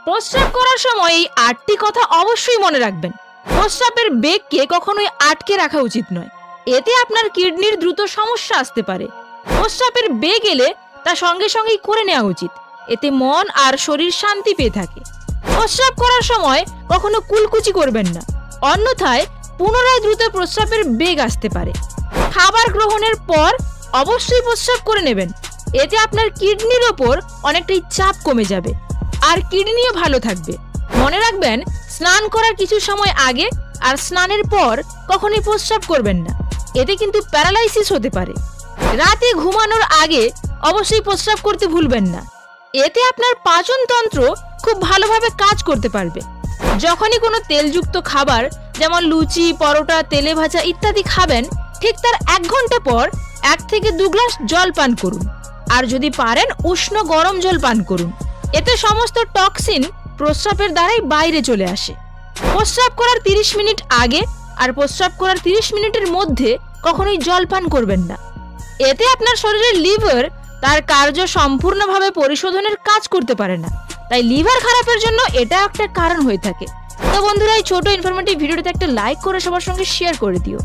প্রস্রাব করার সময় এই 8টি কথা অবশ্যই মনে রাখবেন। প্রস্রাবের বেগকে কখনোই আটকে রাখা উচিত নয়, এতে আপনার কিডনির দ্রুত সমস্যা আসতে পারে। প্রস্রাবের বেগ এলে তা সঙ্গে সঙ্গেই করে নেওয়া উচিত, এতে মন আর শরীর শান্তি পেয়ে থাকে। প্রস্রাব করার সময় কখনো কুলকুচি করবেন না, অন্যথায় পুনরায় দ্রুত প্রস্রাবের বেগ আসতে পারে। খাবার গ্রহণের পর অবশ্যই প্রস্রাব করে নেবেন, এতে আপনার কিডনির ওপর অনেকটাই চাপ কমে যাবে আর কিডনিও ভালো থাকবে। মনে রাখবেন, স্নান করার কিছু সময় আগে আর স্নানের পর কখনোই প্রস্রাব করবেন না, এতে কিন্তু প্যারালাইসিস হতে পারে। রাতে ঘুমানোর আগে অবশ্যই প্রস্রাব করতে ভুলবেন না, এতে আপনার পাচনতন্ত্র খুব ভালোভাবে কাজ করতে পারবে। যখনই কোনো তেলযুক্ত খাবার যেমন লুচি, পরোটা, তেলে ভাজা ইত্যাদি খাবেন, ঠিক তার 1 ঘন্টা পর 1 থেকে 2 গ্লাস জল পান করুন, আর যদি পারেন উষ্ণ গরম জল পান করুন, এতে সমস্ত টক্সিন প্রস্রাবের দ্বারাই বাইরে চলে আসে। প্রস্রাব করার 30 মিনিট আগে আর প্রস্রাব করার 30 মিনিটের মধ্যে কখনোই জল পান করবেন না, এতে আপনার শরীরের লিভার তার কার্য সম্পূর্ণভাবে পরিশোধনের কাজ করতে পারে না, তাই লিভার খারাপের জন্য এটা একটা কারণ হয়ে থাকে। তো বন্ধুরা, এই ছোট ইনফরমেটিভ ভিডিওটাতে একটা লাইক করে সবার সঙ্গে শেয়ার করে দিও।